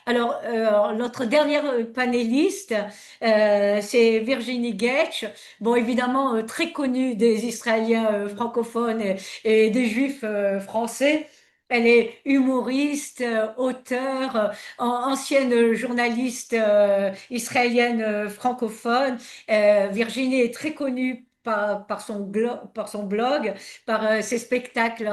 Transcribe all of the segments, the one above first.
Alors, notre dernière panéliste, c'est Virginie Getch. Bon, évidemment, très connue des Israéliens francophones et des Juifs français. Elle est humoriste, auteure, ancienne journaliste israélienne francophone. Virginie est très connue par son blog, par ses spectacles.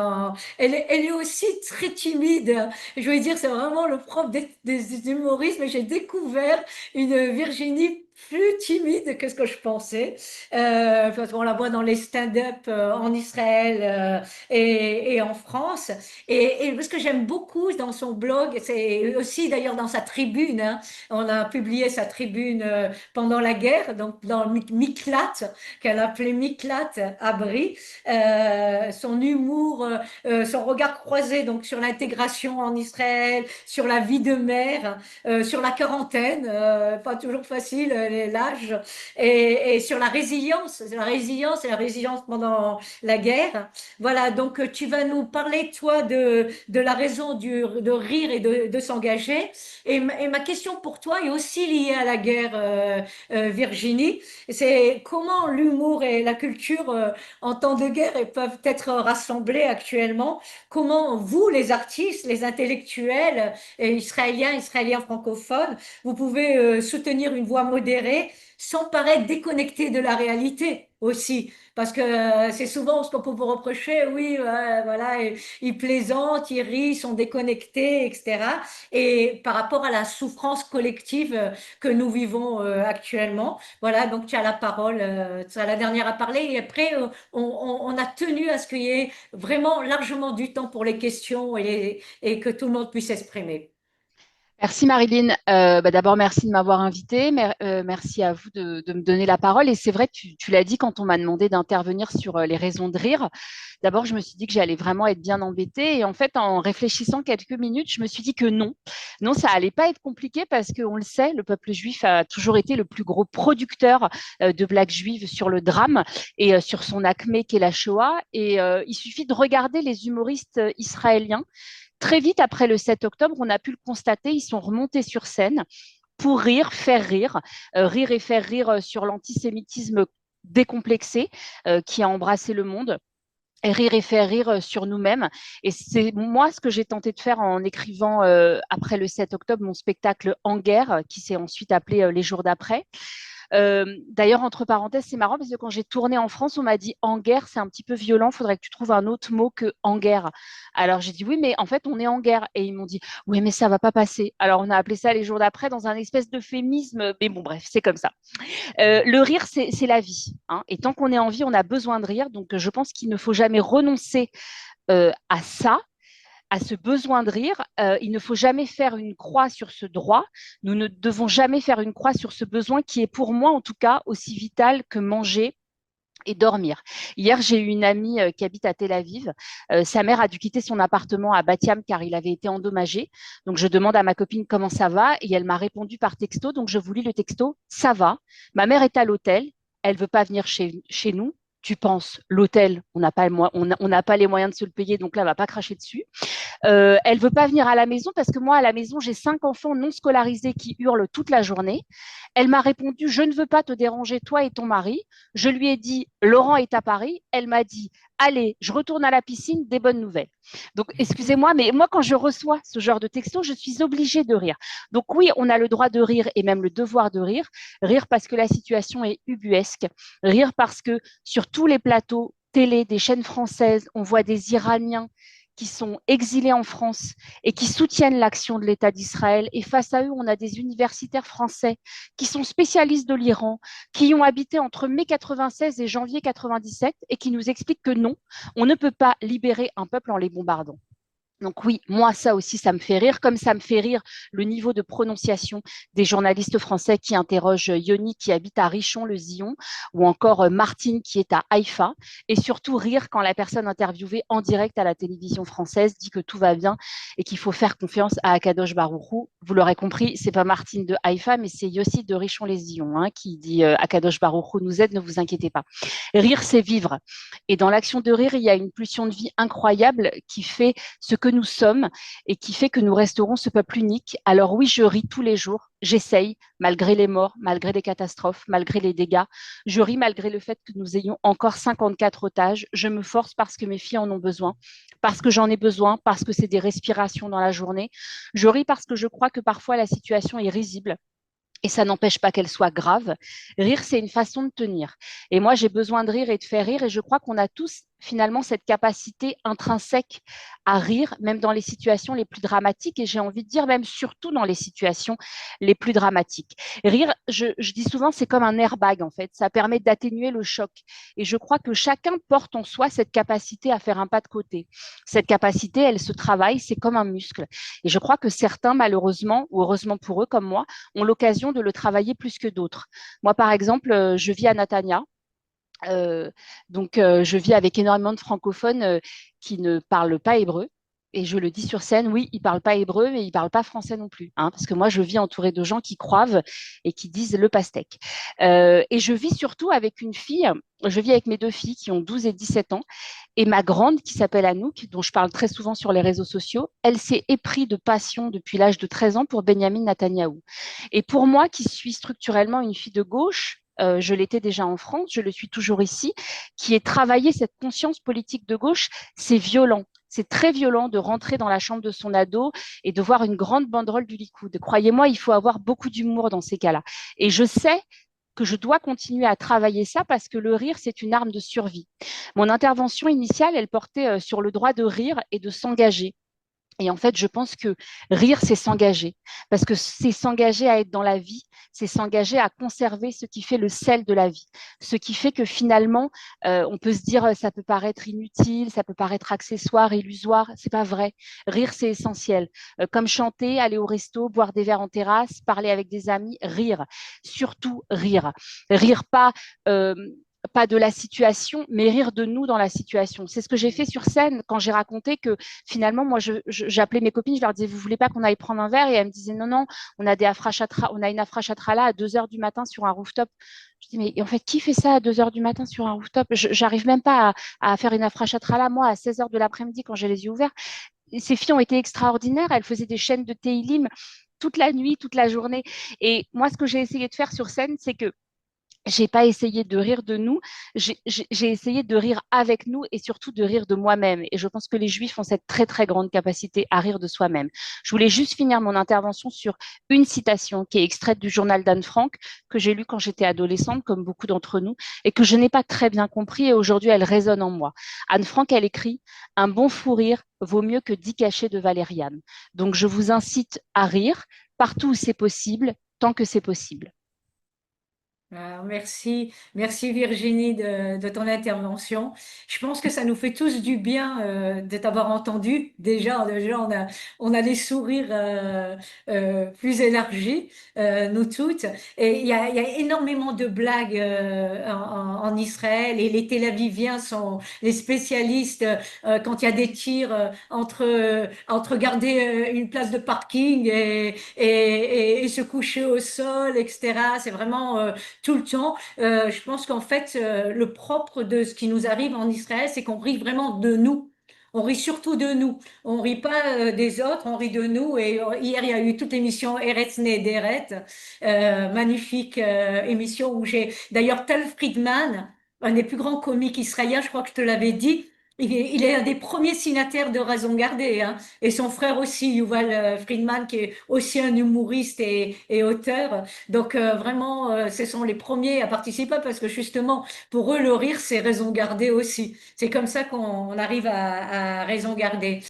Elle est aussi très timide. Je veux dire, c'est vraiment le propre des humoristes, mais j'ai découvert une Virginie plus timide que ce que je pensais, parce qu'on la voit dans les stand-up en Israël et en France. Ce que j'aime beaucoup dans son blog, c'est aussi d'ailleurs dans sa tribune, hein. On a publié sa tribune pendant la guerre, donc dans Miklat, qu'elle appelait Miklat Abri. Son humour, son regard croisé donc sur l'intégration en Israël, sur la vie de mère, sur la quarantaine, pas toujours facile, l'âge, et sur la résilience pendant la guerre. Voilà, donc tu vas nous parler, toi, de la raison de rire et de s'engager. Et ma question pour toi est aussi liée à la guerre, Virginie. C'est comment l'humour et la culture en temps de guerre peuvent être rassemblés actuellement. Comment vous, les artistes, les intellectuels israéliens francophones, vous pouvez soutenir une voix modérée sans paraître déconnecté de la réalité aussi. Parce que c'est souvent ce qu'on peut vous reprocher, oui, voilà, ils plaisantent, ils rient, ils sont déconnectés, etc. Et par rapport à la souffrance collective que nous vivons actuellement. Voilà, donc tu as la parole, tu as la dernière à parler. Et après, on a tenu à ce qu'il y ait vraiment largement du temps pour les questions et que tout le monde puisse s'exprimer. Merci Marilyn. D'abord, merci de m'avoir invitée. Merci à vous de me donner la parole. Et c'est vrai, tu l'as dit quand on m'a demandé d'intervenir sur les raisons de rire. D'abord, je me suis dit que j'allais vraiment être bien embêtée. Et en fait, en réfléchissant quelques minutes, je me suis dit que non. Non, ça allait pas être compliqué parce qu'on le sait, le peuple juif a toujours été le plus gros producteur de blagues juives sur le drame et sur son acmé qu'est la Shoah. Et il suffit de regarder les humoristes israéliens. Très vite après le 7 octobre, on a pu le constater, ils sont remontés sur scène pour rire et faire rire sur l'antisémitisme décomplexé qui a embrassé le monde. Et rire et faire rire sur nous-mêmes. Et c'est moi ce que j'ai tenté de faire en écrivant après le 7 octobre mon spectacle En guerre, qui s'est ensuite appelé Les jours d'après. D'ailleurs, entre parenthèses, c'est marrant parce que quand j'ai tourné en France, on m'a dit en guerre, c'est un petit peu violent, il faudrait que tu trouves un autre mot que en guerre. Alors j'ai dit oui, mais en fait, on est en guerre. Et ils m'ont dit oui, mais ça va pas passer. Alors on a appelé ça les jours d'après dans un espèce d'euphémisme. Mais bon, bref, c'est comme ça. Le rire, c'est la vie, hein. Et tant qu'on est en vie, on a besoin de rire. Donc je pense qu'il ne faut jamais renoncer à ça, à ce besoin de rire. Il ne faut jamais faire une croix sur ce droit. Nous ne devons jamais faire une croix sur ce besoin qui est pour moi, en tout cas, aussi vital que manger et dormir. Hier, j'ai eu une amie qui habite à Tel Aviv. Sa mère a dû quitter son appartement à Batiam car il avait été endommagé. Donc, je demande à ma copine comment ça va et elle m'a répondu par texto. Donc, je vous lis le texto. Ça va. Ma mère est à l'hôtel. Elle veut pas venir chez nous. Tu penses, l'hôtel, on n'a pas les moyens de se le payer, donc là, on va pas cracher dessus. Elle veut pas venir à la maison parce que moi, à la maison, j'ai 5 enfants non scolarisés qui hurlent toute la journée. Elle m'a répondu, je ne veux pas te déranger, toi et ton mari. Je lui ai dit, Laurent est à Paris. Elle m'a dit, allez, je retourne à la piscine, des bonnes nouvelles. Donc, excusez-moi, mais moi, quand je reçois ce genre de texto, je suis obligée de rire. Donc, oui, on a le droit de rire et même le devoir de rire. Rire parce que la situation est ubuesque. Rire parce que sur tous les plateaux télé des chaînes françaises, on voit des Iraniens qui sont exilés en France et qui soutiennent l'action de l'État d'Israël. Et face à eux, on a des universitaires français qui sont spécialistes de l'Iran, qui y ont habité entre mai 96 et janvier 97 et qui nous expliquent que non, on ne peut pas libérer un peuple en les bombardant. Donc oui, moi, ça aussi, ça me fait rire, comme ça me fait rire le niveau de prononciation des journalistes français qui interrogent Yoni qui habite à Richon-le-Zillon ou encore Martine qui est à Haïfa, et surtout rire quand la personne interviewée en direct à la télévision française dit que tout va bien et qu'il faut faire confiance à Akadosh Baruchou. vous l'aurez compris, c'est pas Martine de Haïfa, mais c'est Yossi de Richon-les-Illons hein, qui dit Akadosh Baruch Hu nous aide, ne vous inquiétez pas. Rire, c'est vivre. Et dans l'action de rire, il y a une pulsion de vie incroyable qui fait ce que nous sommes et qui fait que nous resterons ce peuple unique. Alors oui, je ris tous les jours. J'essaye, malgré les morts, malgré les catastrophes, malgré les dégâts. Je ris malgré le fait que nous ayons encore 54 otages. Je me force parce que mes filles en ont besoin, parce que j'en ai besoin, parce que c'est des respirations dans la journée. Je ris parce que je crois que parfois la situation est risible et ça n'empêche pas qu'elle soit grave. Rire, c'est une façon de tenir. Et moi, j'ai besoin de rire et de faire rire. Et je crois qu'on a tous finalement cette capacité intrinsèque à rire, même dans les situations les plus dramatiques. Et j'ai envie de dire même surtout dans les situations les plus dramatiques. Rire, je dis souvent, c'est comme un airbag en fait. Ça permet d'atténuer le choc. Et je crois que chacun porte en soi cette capacité à faire un pas de côté. Cette capacité, elle se travaille, c'est comme un muscle. Et je crois que certains, malheureusement, ou heureusement pour eux comme moi, ont l'occasion de le travailler plus que d'autres. Moi, par exemple, je vis à Natania. Je vis avec énormément de francophones qui ne parlent pas hébreu. Et je le dis sur scène, oui, ils ne parlent pas hébreu, mais ils ne parlent pas français non plus. Hein, parce que moi, je vis entourée de gens qui croivent et qui disent le pastèque. Et je vis surtout avec une fille, je vis avec mes deux filles qui ont 12 et 17 ans. Et ma grande, qui s'appelle Anouk, dont je parle très souvent sur les réseaux sociaux, elle s'est éprise de passion depuis l'âge de 13 ans pour Benjamin Netanyahou. Et pour moi, qui suis structurellement une fille de gauche, je l'étais déjà en France, je le suis toujours ici, qui ai travaillé cette conscience politique de gauche, c'est violent. C'est très violent de rentrer dans la chambre de son ado et de voir une grande banderole du Likoud. Croyez-moi, il faut avoir beaucoup d'humour dans ces cas-là. Et je sais que je dois continuer à travailler ça parce que le rire, c'est une arme de survie. Mon intervention initiale, elle portait sur le droit de rire et de s'engager. Et en fait, je pense que rire, c'est s'engager, parce que c'est s'engager à être dans la vie, c'est s'engager à conserver ce qui fait le sel de la vie, ce qui fait que finalement, on peut se dire, ça peut paraître inutile, ça peut paraître accessoire, illusoire, c'est pas vrai. Rire, c'est essentiel. Comme chanter, aller au resto, boire des verres en terrasse, parler avec des amis, rire, surtout rire. Rire pas de la situation, mais rire de nous dans la situation. C'est ce que j'ai fait sur scène quand j'ai raconté que finalement, moi, j'appelais mes copines, je leur disais, vous voulez pas qu'on aille prendre un verre? Et elles me disaient, non, non, on a une afrachatala à 2 heures du matin sur un rooftop. Je dis, mais en fait, qui fait ça à 2 heures du matin sur un rooftop? J'arrive même pas à faire une afrachatala, moi, à 16 heures de l'après-midi quand j'ai les yeux ouverts. Et ces filles ont été extraordinaires. Elles faisaient des chaînes de Teilim toute la nuit, toute la journée. Et moi, ce que j'ai essayé de faire sur scène, c'est que j'ai pas essayé de rire de nous, j'ai essayé de rire avec nous et surtout de rire de moi-même. Et je pense que les Juifs ont cette très très grande capacité à rire de soi-même. Je voulais juste finir mon intervention sur une citation qui est extraite du journal d'Anne Frank que j'ai lu quand j'étais adolescente, comme beaucoup d'entre nous, et que je n'ai pas très bien compris et aujourd'hui elle résonne en moi. Anne Frank, elle écrit: un bon fou rire vaut mieux que 10 cachets de valériane. Donc je vous incite à rire partout où c'est possible, tant que c'est possible. Ah, merci, merci Virginie de ton intervention. Je pense que ça nous fait tous du bien de t'avoir entendu. Déjà on a des sourires plus élargis, nous toutes. Et il y a énormément de blagues en Israël et les Tel Aviviens sont les spécialistes quand il y a des tirs entre garder une place de parking et se coucher au sol, etc. C'est vraiment tout le temps. Je pense qu'en fait, le propre de ce qui nous arrive en Israël, c'est qu'on rit vraiment de nous. On rit surtout de nous. On rit pas des autres, on rit de nous. Et hier, il y a eu toute l'émission Eretz Nehederet, magnifique émission où j'ai d'ailleurs Tal Friedman, un des plus grands comiques israéliens, je crois que je te l'avais dit. Il est un des premiers signataires de Raison Gardée, hein. Et son frère aussi, Yuval Friedman, qui est aussi un humoriste et auteur. Donc vraiment, ce sont les premiers à participer parce que justement, pour eux, le rire, c'est raison gardée aussi. C'est comme ça qu'on arrive à raison garder.